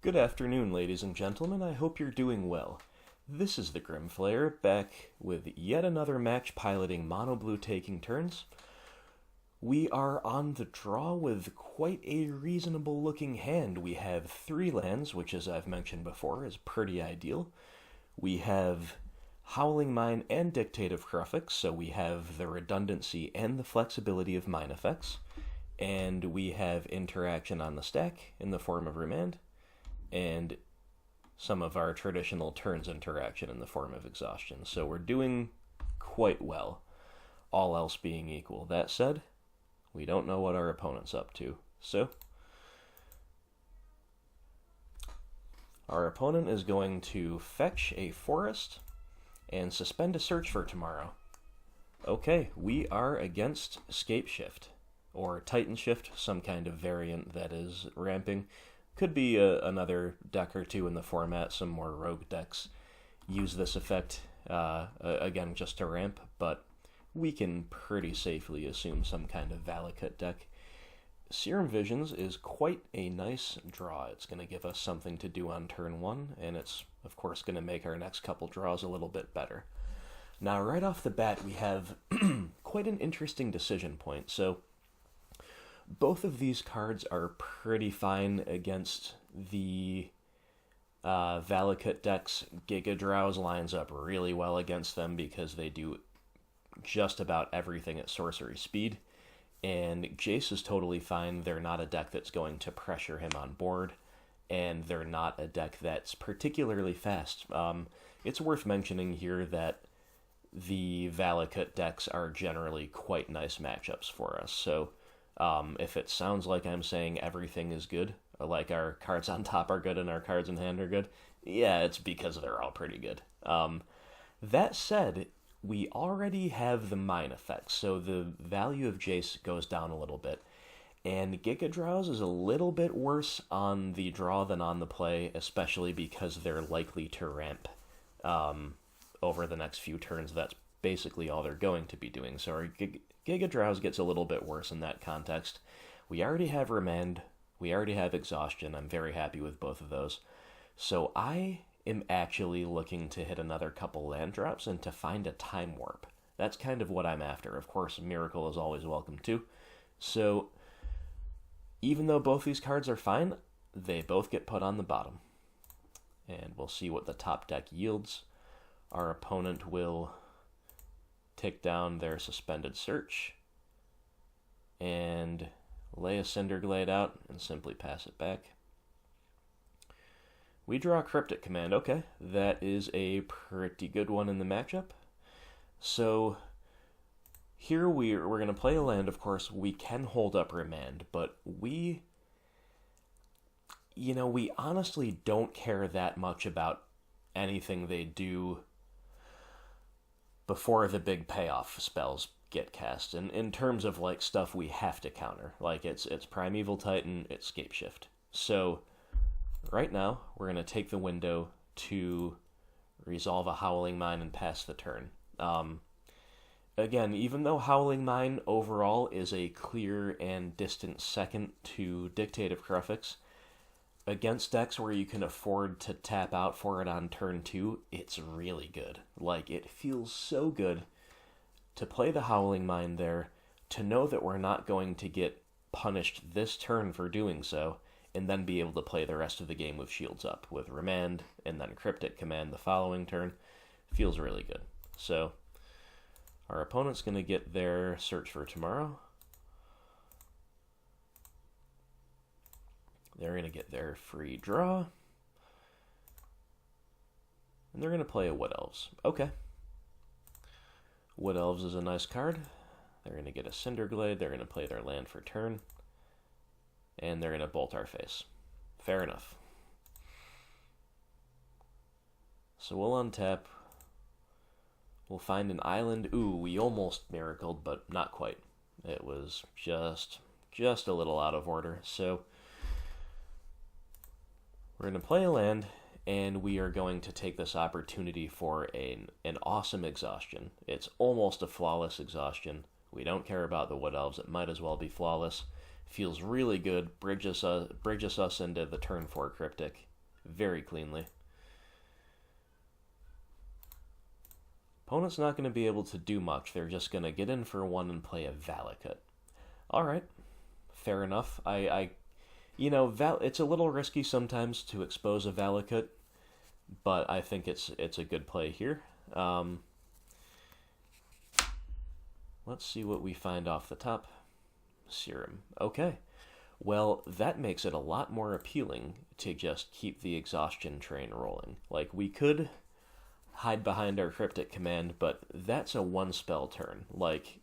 Good afternoon, ladies and gentlemen. I hope you're doing well. This is the Grimflayer, back with yet another match piloting mono blue taking turns. We are on the draw with quite a reasonable looking hand. We have 3 lands, which as I've mentioned before is pretty ideal. We have Howling Mine and Dictative Graphics, so we have the redundancy and the flexibility of mine effects. And we have interaction on the stack in the form of Remand, and some of our traditional turns interaction in the form of exhaustion. So we're doing quite well, all else being equal. That said, we don't know what our opponent's up to. So our opponent is going to fetch a forest and suspend a search for tomorrow. Okay, we are against Titanshift, or Titanshift, some kind of variant that is ramping. Could be another deck or two in the format. Some more rogue decks use this effect, again, just to ramp, but we can pretty safely assume some kind of Valakut deck. Serum Visions is quite a nice draw. It's going to give us something to do on turn 1, and it's, of course, going to make our next couple draws a little bit better. Now, right off the bat, we have quite an interesting decision point. So both of these cards are pretty fine against the Valakut decks. Giga Drowse lines up really well against them because they do just about everything at sorcery speed. And Jace is totally fine. They're not a deck that's going to pressure him on board, and they're not a deck that's particularly fast. It's worth mentioning here that the Valakut decks are generally quite nice matchups for us. So if it sounds like I'm saying everything is good, like our cards on top are good and our cards in hand are good, yeah, it's because they're all pretty good. That said, we already have the mine effect, so the value of Jace goes down a little bit. And Giga Drowse is a little bit worse on the draw than on the play, especially because they're likely to ramp over the next few turns. That's basically all they're going to be doing. So our Giga Drowse gets a little bit worse in that context. We already have Remand. We already have Exhaustion. I'm very happy with both of those. So I am actually looking to hit another couple land drops and to find a Time Warp. That's kind of what I'm after. Of course, Miracle is always welcome too. So even though both these cards are fine, they both get put on the bottom. And we'll see what the top deck yields. Our opponent will take down their Suspended Search and lay a Cinderglade out and simply pass it back. We draw a Cryptic Command. Okay, that is a pretty good one in the matchup. So here we're going to play a land, of course. We can hold up Remand, but we honestly don't care that much about anything they do before the big payoff spells get cast. And in terms of like stuff we have to counter, like it's Primeval Titan, it's Scapeshift. So right now we're going to take the window to resolve a Howling Mine and pass the turn. Again, even though Howling Mine overall is a clear and distant second to Dictative Graphics, against decks where you can afford to tap out for it on turn 2, it's really good. Like, it feels so good to play the Howling Mine there, to know that we're not going to get punished this turn for doing so, and then be able to play the rest of the game with shields up, with Remand, and then Cryptic Command the following turn. Feels really good. So our opponent's going to get their Search for Tomorrow. They're going to get their free draw. And they're going to play a Wood Elves. Okay. Wood Elves is a nice card. They're going to get a Cinderglade. They're going to play their land for turn. And they're going to bolt our face. Fair enough. So we'll untap. We'll find an island. Ooh, we almost miracled, but not quite. It was just a little out of order. So we're going to play a land, and we are going to take this opportunity for an awesome exhaustion. It's almost a flawless exhaustion. We don't care about the Wood Elves. It might as well be flawless. Feels really good. Bridges us into the turn 4 Cryptic, very cleanly. Opponent's not going to be able to do much. They're just going to get in for one and play a Valakut. Alright, fair enough. It's a little risky sometimes to expose a Valakut, but I think it's a good play here. Let's see what we find off the top. Serum. Okay. Well, that makes it a lot more appealing to just keep the exhaustion train rolling. Like, we could hide behind our Cryptic Command, but that's a one-spell turn. Like,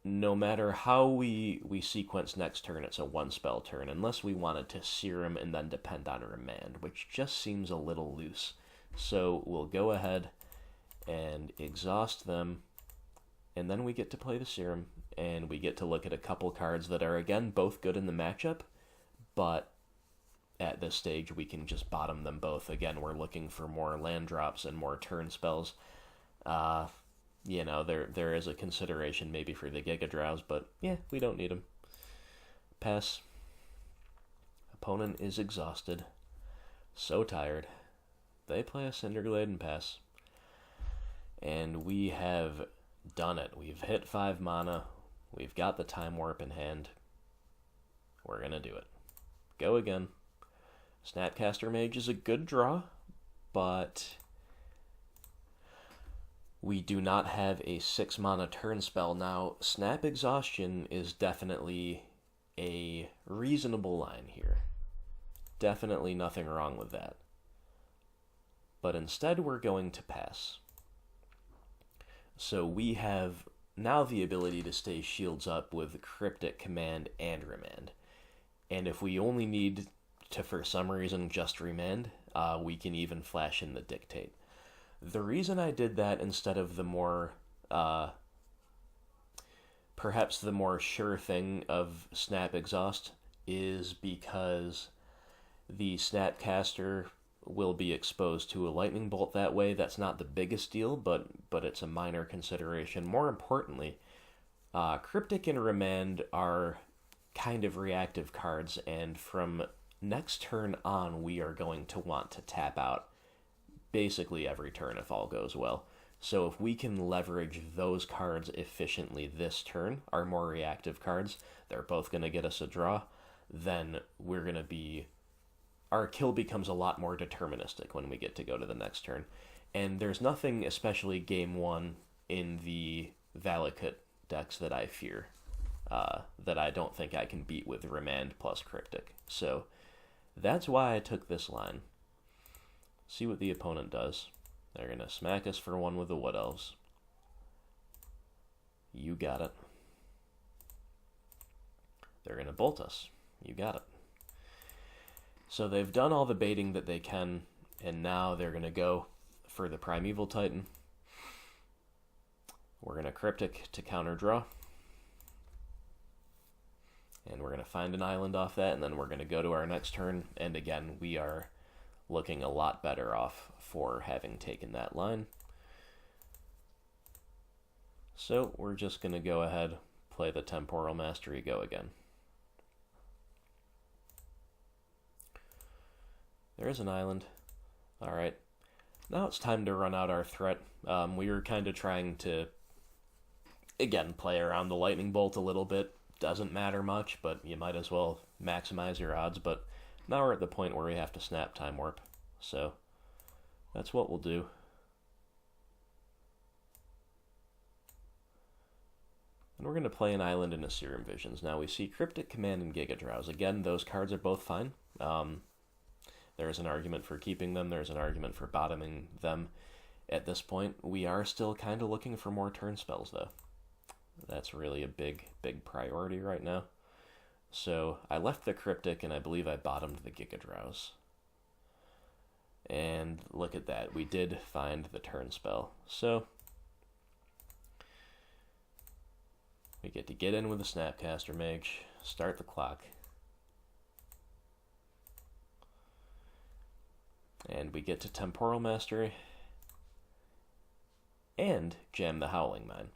no matter how we sequence next turn, it's a one-spell turn, unless we wanted to Serum and then depend on Remand, which just seems a little loose. So we'll go ahead and exhaust them, and then we get to play the Serum, and we get to look at a couple cards that are, again, both good in the matchup, but at this stage we can just bottom them both. Again, we're looking for more land drops and more turn spells. There is a consideration maybe for the Giga Drows, but yeah, we don't need them. Pass. Opponent is exhausted. So tired. They play a Cinderglade and pass. And we have done it. We've hit 5 mana. We've got the Time Warp in hand. We're going to do it. Go again. Snapcaster Mage is a good draw, but we do not have a 6 mana turn spell. Now, Snap Exhaustion is definitely a reasonable line here. Definitely nothing wrong with that. But instead, we're going to pass. So we have now the ability to stay shields up with Cryptic Command and Remand. And if we only need to, for some reason, just Remand, we can even flash in the Dictate. The reason I did that instead of the more, perhaps the more sure thing of Snap Exhaust is because the Snapcaster will be exposed to a lightning bolt that way. That's not the biggest deal, but it's a minor consideration. More importantly, Cryptic and Remand are kind of reactive cards, and from next turn on, we are going to want to tap out basically every turn if all goes well. So if we can leverage those cards efficiently this turn, our more reactive cards, they're both going to get us a draw, then we're going to be... Our kill becomes a lot more deterministic when we get to go to the next turn. And there's nothing, especially game 1, in the Valakut decks that I fear, that I don't think I can beat with Remand plus Cryptic. So that's why I took this line. See what the opponent does. They're going to smack us for 1 with the Wood Elves. You got it. They're going to bolt us. You got it. So they've done all the baiting that they can, and now they're going to go for the Primeval Titan. We're going to Cryptic to counter draw. And we're going to find an island off that, and then we're going to go to our next turn. And again, we are looking a lot better off for having taken that line. So we're just going to go ahead, play the Temporal Mastery, go again. There's an island. Alright. Now it's time to run out our threat. We were kind of trying to, again, play around the Lightning Bolt a little bit. Doesn't matter much, but you might as well maximize your odds. But now we're at the point where we have to snap Time Warp. So that's what we'll do. And we're going to play an island in a Serum Visions. Now we see Cryptic Command and Giga Drows. Again, those cards are both fine. There's an argument for keeping them. There's an argument for bottoming them. At this point, we are still kind of looking for more turn spells, though. That's really a big priority right now. So I left the Cryptic, and I believe I bottomed the Giga Drows. And look at that. We did find the turn spell. So we get in with the Snapcaster Mage, start the clock. And we get to Temporal Mastery and jam the Howling Mine.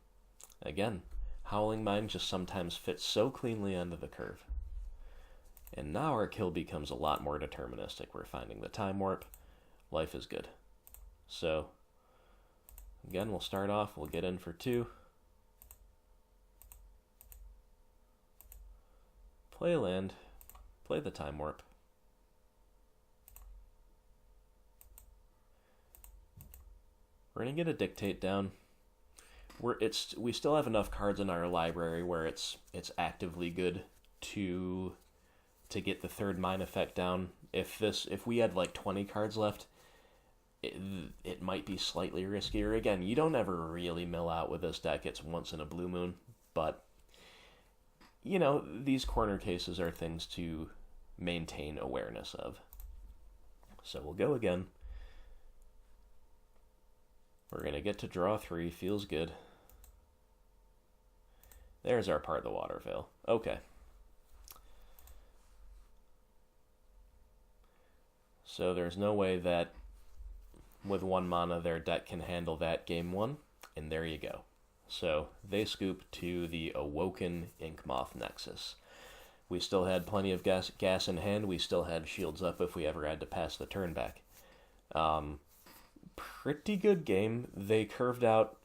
Again, Howling Mine just sometimes fits so cleanly onto the curve. And now our kill becomes a lot more deterministic. We're finding the time warp. Life is good. So, again, we'll start off. We'll get in for 2. Play land. Play the time warp. We're going to get a dictate down. We still have enough cards in our library where it's actively good to get the 3rd mine effect down. If we had like 20 cards left, it might be slightly riskier. Again, you don't ever really mill out with this deck. It's once in a blue moon, but you know, these corner cases are things to maintain awareness of. So we'll go again. We're going to get to draw 3. Feels good. There's our part of the water veil. Okay. So there's no way that with 1 mana their deck can handle that game 1. And there you go. So they scoop to the Awoken Inkmoth Nexus. We still had plenty of gas in hand. We still had shields up if we ever had to pass the turn back. Pretty good game. They curved out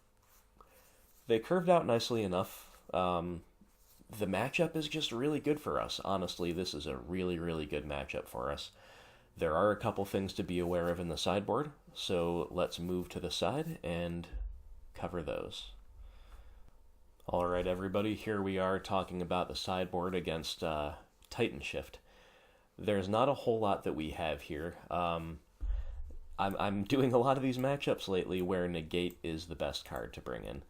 nicely enough. The matchup is just really good for us. Honestly, this is a really, really good matchup for us. There are a couple things to be aware of in the sideboard, so let's move to the side and cover those. Alright everybody, here we are talking about the sideboard against Titanshift. There's not a whole lot that we have here. I'm doing a lot of these matchups lately where Negate is the best card to bring in.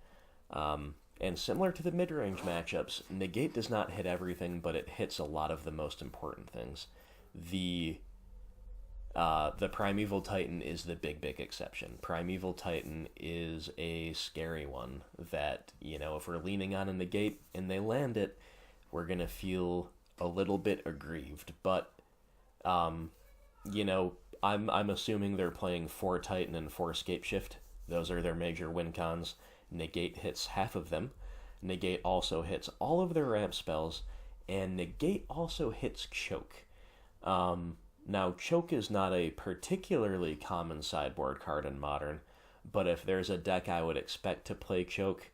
And similar to the mid-range matchups, Negate does not hit everything, but it hits a lot of the most important things. The Primeval Titan is the big exception. Primeval Titan is a scary one that, you know, if we're leaning on a Negate and they land it, we're going to feel a little bit aggrieved. But, you know, I'm assuming they're playing 4 Titan and 4 Scapeshift. Those are their major win cons. Negate hits half of them. Negate also hits all of their ramp spells, and Negate also hits Choke. Now, Choke is not a particularly common sideboard card in Modern, but if there's a deck I would expect to play Choke,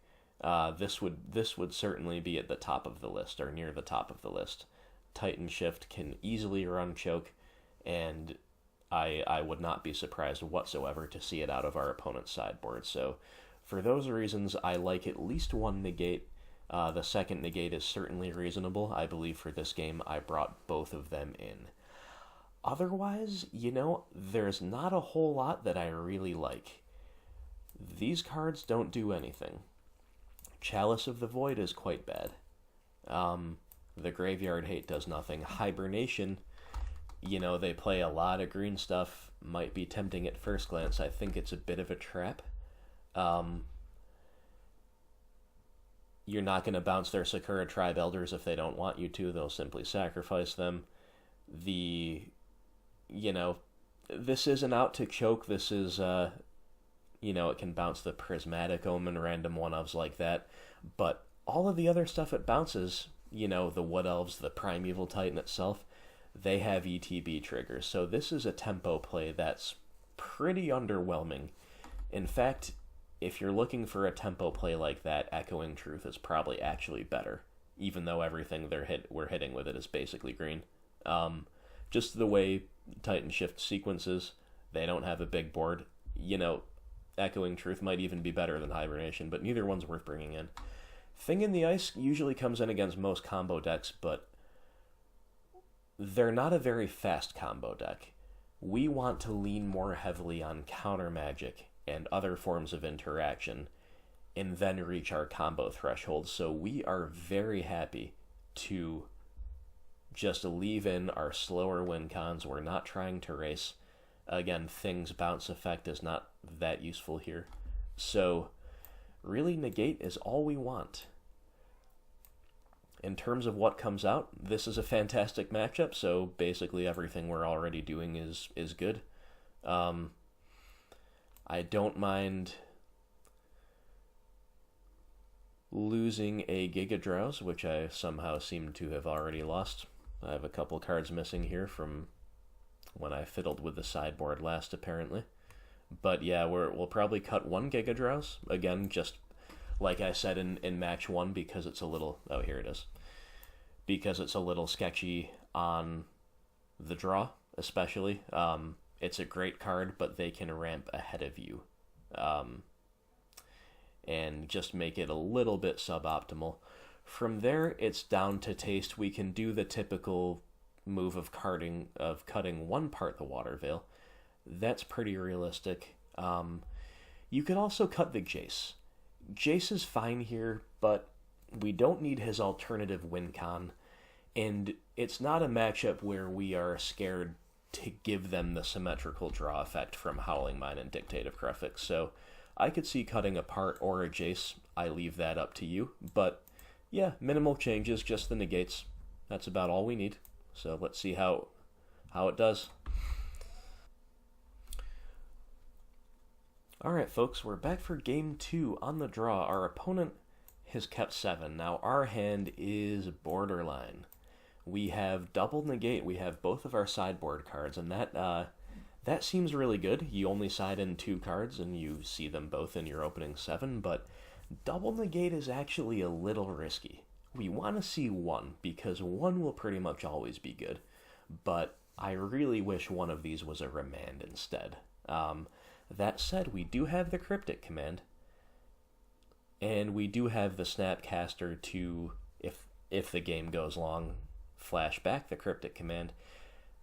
this would certainly be at the top of the list, or near the top of the list. Titanshift can easily run Choke, and I would not be surprised whatsoever to see it out of our opponent's sideboard. So, for those reasons, I like at least 1 Negate. The second Negate is certainly reasonable. I believe for this game I brought both of them in. Otherwise, you know, there's not a whole lot that I really like. These cards don't do anything. Chalice of the Void is quite bad. The Graveyard Hate does nothing. Hibernation, you know, they play a lot of green stuff. Might be tempting at first glance. I think it's a bit of a trap. You're not going to bounce their Sakura Tribe Elders if they don't want you to. They'll simply sacrifice them. You know, this isn't out to choke. This is, you know, it can bounce the Prismatic Omen, random one-ofs like that. But all of the other stuff it bounces, you know, the Wood Elves, the Primeval Titan itself, they have ETB triggers. So this is a tempo play that's pretty underwhelming. In fact, if you're looking for a tempo play like that, Echoing Truth is probably actually better, even though everything we're hitting with it is basically green. Just the way Titanshift sequences, they don't have a big board. You know, Echoing Truth might even be better than Hibernation, but neither one's worth bringing in. Thing in the Ice usually comes in against most combo decks, but they're not a very fast combo deck. We want to lean more heavily on counter magic and other forms of interaction, and then reach our combo threshold. So we are very happy to just leave in our slower win cons. We're not trying to race. Again, Thing's bounce effect is not that useful here. So really, Negate is all we want. In terms of what comes out, this is a fantastic matchup, so basically everything we're already doing is good. I don't mind losing a Giga Drowse, which I somehow seem to have already lost. I have a couple cards missing here from when I fiddled with the sideboard last, apparently. But yeah, we'll probably cut 1 Giga Draws. Again, just like I said in match 1, because it's a little... Oh, here it is. Because it's a little sketchy on the draw, especially. It's a great card, but they can ramp ahead of you. And just make it a little bit suboptimal. From there, it's down to taste. We can do the typical move of cutting 1 part the Water Veil. That's pretty realistic. You could also cut the Jace. Jace is fine here, but we don't need his alternative win con, and it's not a matchup where we are scared to give them the symmetrical draw effect from Howling Mine and Dictative Graphics, so I could see cutting a part or a Jace. I leave that up to you, but yeah, minimal changes, just the negates. That's about all we need, so let's see how it does. Alright folks, we're back for game 2 on the draw. Our opponent has kept 7. Now our hand is borderline. We have double negate, we have both of our sideboard cards, and that seems really good. You only side in 2 cards and you see them both in your opening 7, but double negate is actually a little risky. We want to see 1, because 1 will pretty much always be good, but I really wish one of these was a remand instead. That said, we do have the Cryptic command, and we do have the Snapcaster to, if the game goes long, flash back the Cryptic command.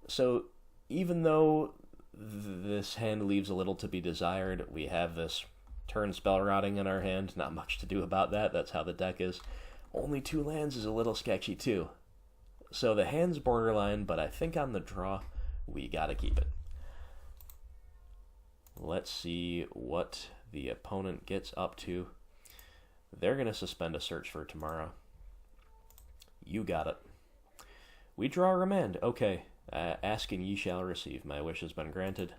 So even though this hand leaves a little to be desired, we have this turn spell routing in our hand. Not much to do about that. That's how the deck is. Only 2 lands is a little sketchy too. So the hand's borderline, but I think on the draw, we gotta keep it. Let's see what the opponent gets up to. They're going to suspend a search for tomorrow. You got it. We draw a remand. Okay. Ask and ye shall receive. My wish has been granted.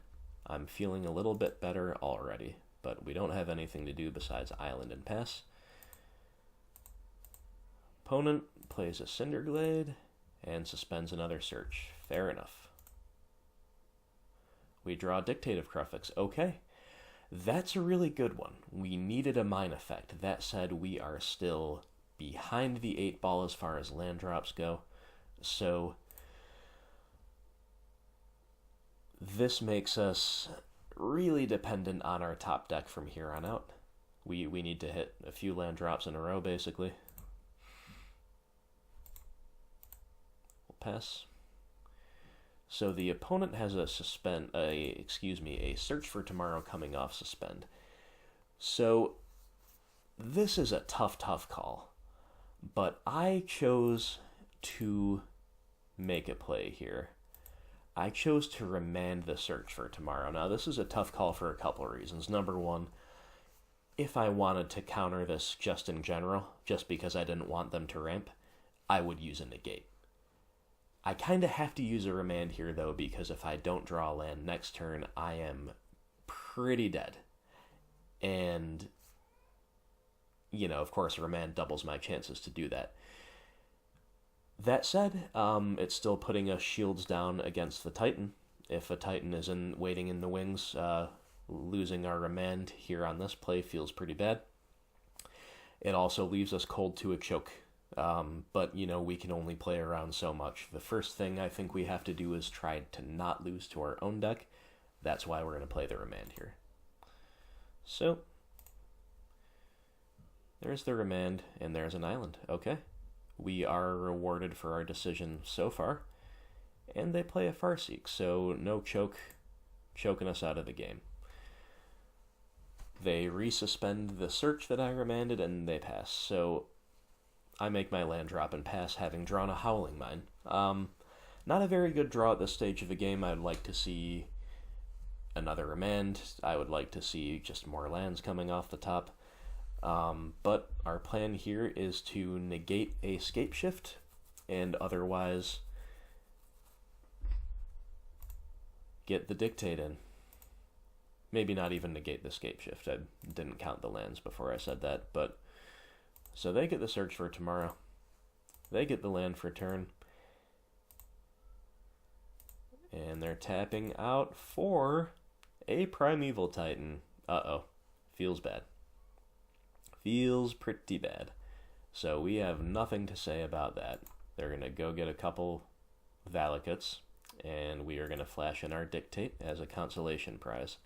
I'm feeling a little bit better already, but we don't have anything to do besides island and pass. Opponent plays a Cinderglade and suspends another search. Fair enough. We draw Dictative Graphics. Okay. That's a really good one. We needed a mine effect. That said, we are still behind the 8 ball as far as land drops go. So this makes us really dependent on our top deck from here on out. We need to hit a few land drops in a row, basically. We'll pass. So the opponent has a search for tomorrow coming off suspend. So this is a tough call, but I chose to make a play here. I chose to remand the search for tomorrow. Now this is a tough call for a couple reasons. Number one, if I wanted to counter this just in general, just because I didn't want them to ramp, I would use a negate. I kind of have to use a remand here, though, because if I don't draw a land next turn, I am pretty dead. And, you know, of course, a remand doubles my chances to do that. That said, it's still putting us shields down against the Titan. If a Titan is waiting in the wings, losing our remand here on this play feels pretty bad. It also leaves us cold to a choke. But, you know, we can only play around so much. The first thing I think we have to do is try to not lose to our own deck. That's why we're going to play the remand here. So, there's the remand, and there's an island. Okay. We are rewarded for our decision so far. And they play a Farseek, so no choking us out of the game. They resuspend the search that I remanded, and they pass. So I make my land drop and pass, having drawn a Howling Mine. Not a very good draw at this stage of the game. I'd like to see another remand. I would like to see just more lands coming off the top. But our plan here is to negate a Scapeshift and otherwise get the Dictate in. Maybe not even negate the Scapeshift. I didn't count the lands before I said that, but so they get the search for tomorrow. They get the land for turn. And they're tapping out for a Primeval Titan. Uh-oh. Feels bad. Feels pretty bad. So we have nothing to say about that. They're going to go get a couple Valakuts, and we are going to flash in our Dictate as a consolation prize.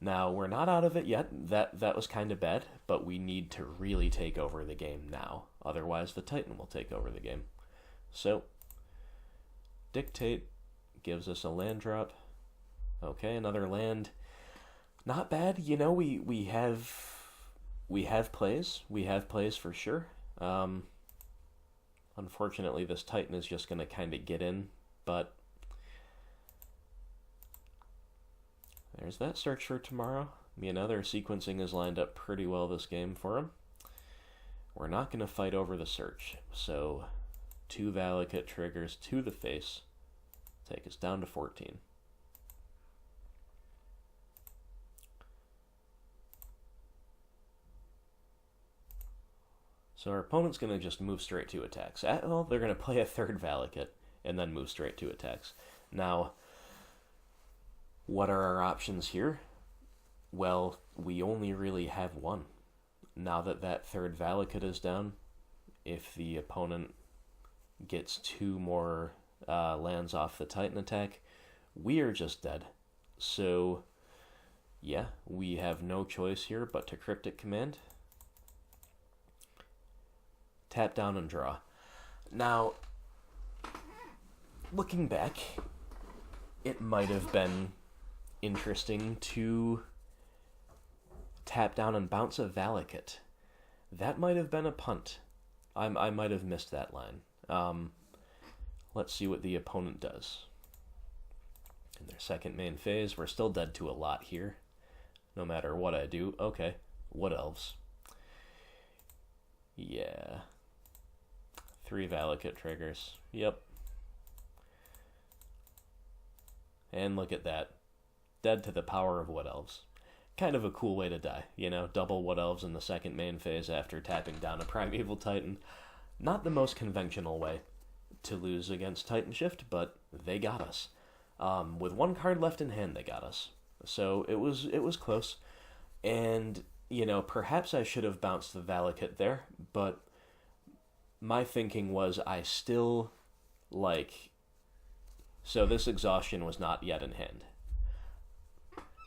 Now, we're not out of it yet. That was kind of bad, but we need to really take over the game now. Otherwise, the Titan will take over the game. So, Dictate gives us a land drop. Okay, another land. Not bad. You know, we have plays. We have plays for sure. Unfortunately, this Titan is just going to kind of get in, but there's that search for tomorrow. You know, their sequencing is lined up pretty well this game for him. We're not going to fight over the search, so 2 Valakut triggers to the face. Take us down to 14. So our opponent's going to just move straight to attacks. Well, they're going to play a 3rd Valakut and then move straight to attacks. Now, what are our options here? Well, we only really have one. Now that 3rd Valakut is down, if the opponent gets 2 more lands off the Titan attack, we are just dead. So, yeah, we have no choice here but to Cryptic Command. Tap down and draw. Now, looking back, it might have been interesting to tap down and bounce a Valakut. That might have been a punt. I might have missed that line. Let's see what the opponent does. In their second main phase, we're still dead to a lot here. No matter what I do. Okay, Wood Elves. Yeah. 3 Valakut triggers. Yep. And look at that. Dead to the power of Wood Elves. Kind of a cool way to die, you know? Double Wood Elves in the second main phase after tapping down a Primeval Titan. Not the most conventional way to lose against Titanshift, but they got us. With 1 card left in hand, they got us. So it was close. And, you know, perhaps I should have bounced the Valakut there, but my thinking was I still, so this exhaustion was not yet in hand.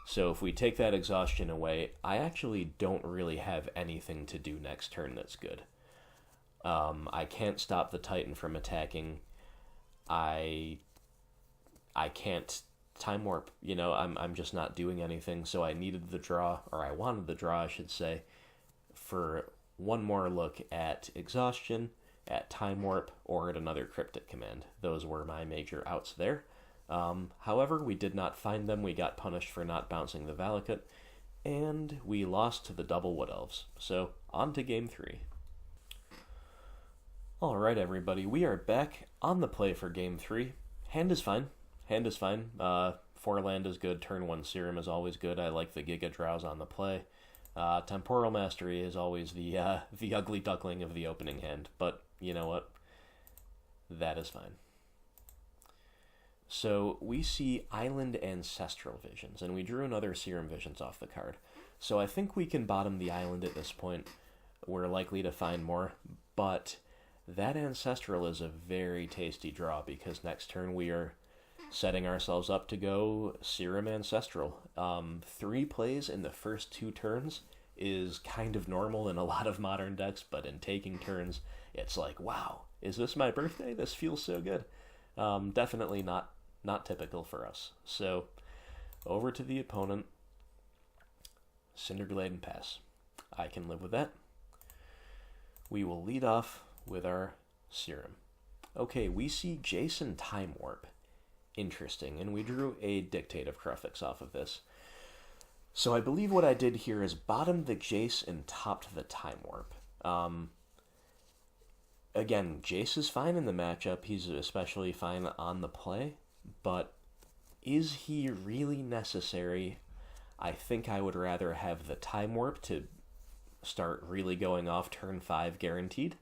So if we take that exhaustion away, I actually don't really have anything to do next turn that's good. I can't stop the Titan from attacking. I can't Time Warp. You know, I'm just not doing anything, so I needed the draw, or I wanted the draw, I should say, for 1 more look at exhaustion, at Time Warp, or at another Cryptic Command. Those were my major outs there. However, we did not find them. We got punished for not bouncing the Valakut, and we lost to the double Wood Elves. So, on to Game 3. Alright, everybody, we are back on the play for Game 3. Hand is fine. 4 land is good. Turn 1 Serum is always good. I like the Giga Drowse on the play. Temporal Mastery is always the ugly duckling of the opening hand, but you know what? That is fine. So we see Island Ancestral Visions, and we drew another Serum Visions off the card. So I think we can bottom the island at this point. We're likely to find more, but that Ancestral is a very tasty draw because next turn we are setting ourselves up to go Serum Ancestral. 3 plays in the first 2 turns is kind of normal in a lot of modern decks, but in taking turns, it's like, wow, is this my birthday? This feels so good. Definitely not typical for us. So, over to the opponent. Cinderglade and pass. I can live with that. We will lead off with our Serum. Okay, we see Jason Time Warp. Interesting, and we drew a Dictate of Crufix off of this. So I believe what I did here is bottomed the Jace and topped the Time Warp. Again, Jace is fine in the matchup. He's especially fine on the play. But is he really necessary? I think I would rather have the Time Warp to start really going off turn 5 guaranteed.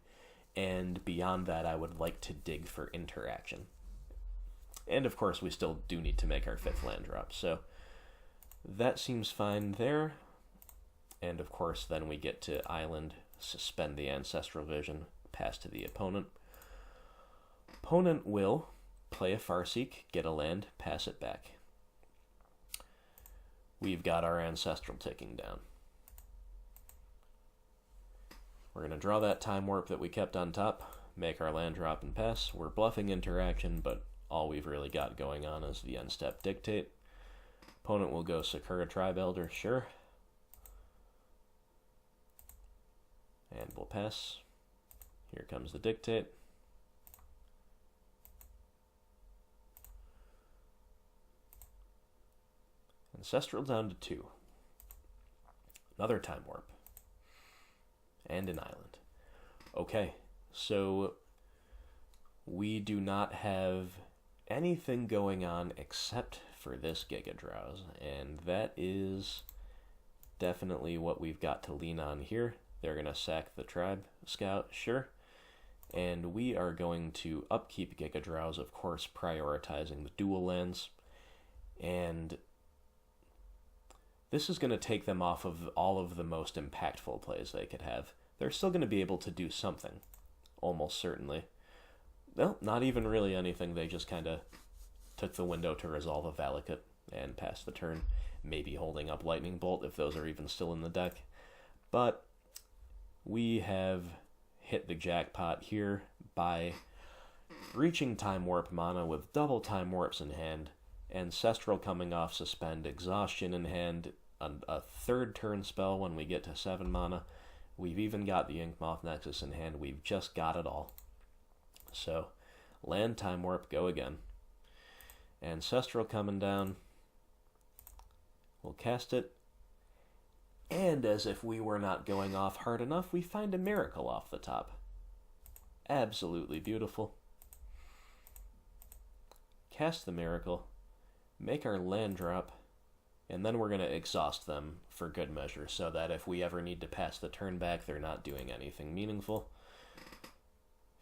And beyond that, I would like to dig for interaction. And of course, we still do need to make our 5th land drop, so that seems fine there. And of course, then we get to island, suspend the Ancestral Vision, pass to the opponent. Opponent will play a Farseek, get a land, pass it back. We've got our Ancestral ticking down. We're going to draw that Time Warp that we kept on top, make our land drop and pass. We're bluffing interaction, but all we've really got going on is the end step Dictate. Opponent will go Sakura Tribe Elder, sure. And we'll pass. Here comes the Dictate. Ancestral down to 2. Another Time Warp. And an island. Okay, so we do not have anything going on except for this Giga Drowse, and that is definitely what we've got to lean on here. They're going to sack the Tribe Scout, sure. And we are going to upkeep Giga Drowse, of course, prioritizing the dual lands. And this is going to take them off of all of the most impactful plays they could have. They're still going to be able to do something, almost certainly. Well, not even really anything. They just kind of took the window to resolve a Valakut and pass the turn, maybe holding up Lightning Bolt if those are even still in the deck. But we have hit the jackpot here by reaching Time Warp mana with double Time Warps in hand, Ancestral coming off Suspend, Exhaustion in hand, a 3rd turn spell when we get to 7 mana. We've even got the Inkmoth Nexus in hand. We've just got it all. So, land, Time Warp, go again. Ancestral coming down. We'll cast it. And as if we were not going off hard enough, we find a Miracle off the top. Absolutely beautiful. Cast the Miracle. Make our land drop. And then we're going to exhaust them for good measure, so that if we ever need to pass the turn back, they're not doing anything meaningful.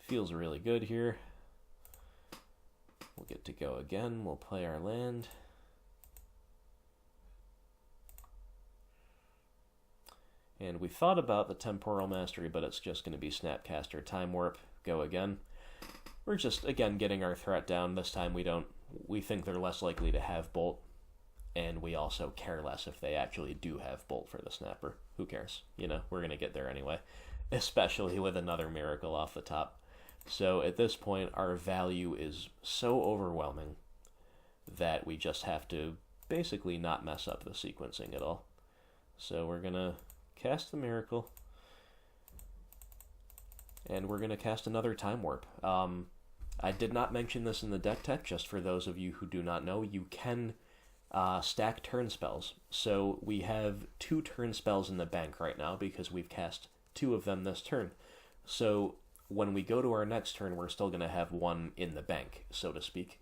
Feels really good here. We'll get to go again. We'll play our land. And we thought about the Temporal Mastery, but it's just going to be Snapcaster, Time Warp, go again. We're just, again, getting our threat down. This time we think they're less likely to have Bolt. And we also care less if they actually do have Bolt for the Snapper. Who cares? You know, we're going to get there anyway. Especially with another Miracle off the top. So at this point, our value is so overwhelming that we just have to basically not mess up the sequencing at all. So we're going to cast the Miracle. And we're going to cast another Time Warp. I did not mention this in the deck tech, just for those of you who do not know. You can stack turn spells. So we have 2 turn spells in the bank right now because we've cast 2 of them this turn. So when we go to our next turn, we're still going to have 1 in the bank, so to speak.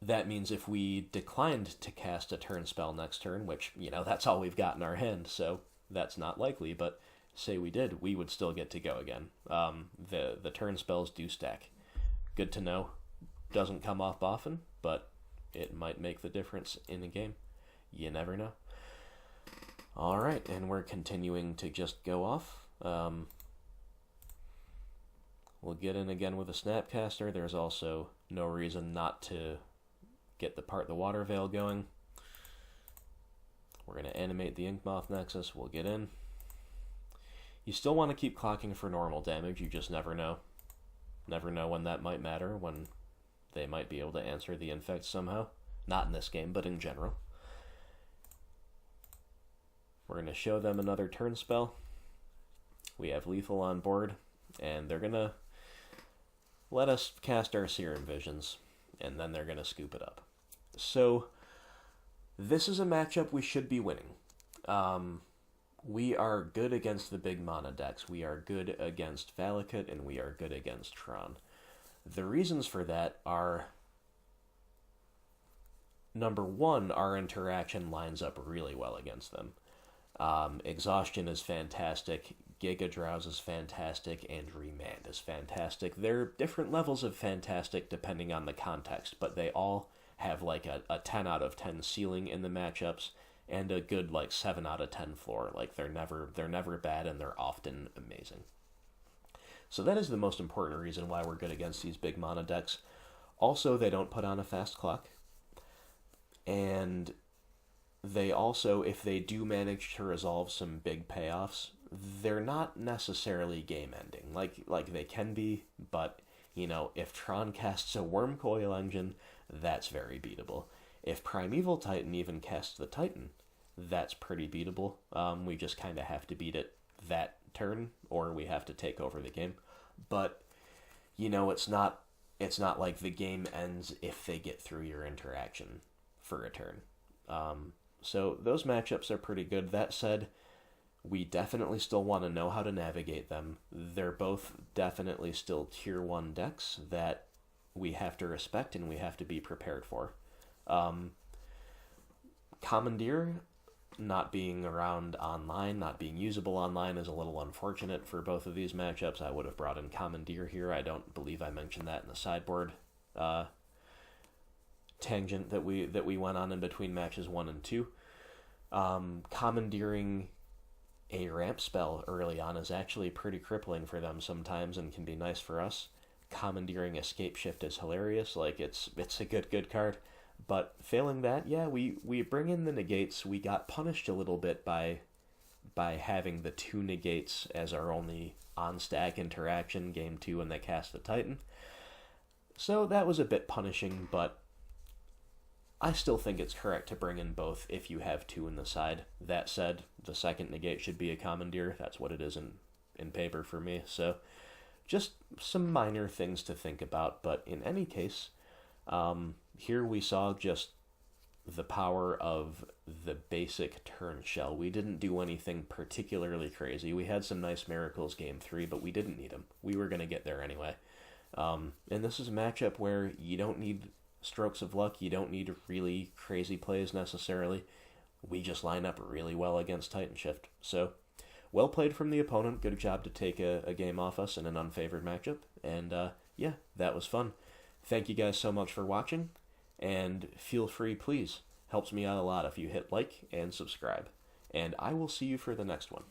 That means if we declined to cast a turn spell next turn, which, you know, that's all we've got in our hand, so that's not likely, but say we did, we would still get to go again. The turn spells do stack. Good to know. Doesn't come up often, but it might make the difference in a game. You never know. Alright, and we're continuing to just go off. We'll get in again with a Snapcaster. There's also no reason not to get the Water Veil going. We're going to animate the Inkmoth Nexus. We'll get in. You still want to keep clocking for normal damage. You just never know. Never know when that might matter, when they might be able to answer the Infect somehow. Not in this game, but in general. We're going to show them another turn spell. We have Lethal on board, and they're going to let us cast our Serum Visions, and then they're going to scoop it up. So, this is a matchup we should be winning. We are good against the big mana decks. We are good against Valakut, and we are good against Tron. The reasons for that are, number one, our interaction lines up really well against them. Exhaustion is fantastic. Giga Drowse is fantastic, and Remand is fantastic. They're different levels of fantastic depending on the context, but they all have like a 10 out of 10 ceiling in the matchups and a good like 7 out of 10 floor. Like they're never bad, and they're often amazing. So that is the most important reason why we're good against these big mana decks. Also, they don't put on a fast clock. And they also, if they do manage to resolve some big payoffs, they're not necessarily game ending. Like they can be, but you know, if Tron casts a Wormcoil Engine, that's very beatable. If Primeval Titan even casts the Titan, that's pretty beatable. We just kind of have to beat it that turn, or we have to take over the game. But you know, it's not like the game ends if they get through your interaction for a turn. So those matchups are pretty good. That said, we definitely still want to know how to navigate them. They're both definitely still tier 1 decks that we have to respect and we have to be prepared for. Commandeer not being around online, not being usable online, is a little unfortunate for both of these matchups. I would have brought in Commandeer here. I don't believe I mentioned that in the sideboard tangent that we went on in between matches 1 and 2. Commandeering a ramp spell early on is actually pretty crippling for them sometimes and can be nice for us. Commandeering Escape Shift is hilarious. Like it's a good card. But failing that, yeah, we bring in the negates. We got punished a little bit by having the 2 negates as our only on-stack interaction game 2 when they cast the Titan. So that was a bit punishing, but I still think it's correct to bring in both if you have 2 in the side. That said, the second negate should be a Commandeer. That's what it is in paper for me. So just some minor things to think about, but in any case, here we saw just the power of the basic turn shell. We didn't do anything particularly crazy. We had some nice miracles game 3, but we didn't need them. We were going to get there anyway. And this is a matchup where you don't need strokes of luck. You don't need really crazy plays necessarily. We just line up really well against Titanshift. So, well played from the opponent. Good job to take a game off us in an unfavored matchup. And yeah, that was fun. Thank you guys so much for watching. And feel free, please. Helps me out a lot if you hit like and subscribe. And I will see you for the next one.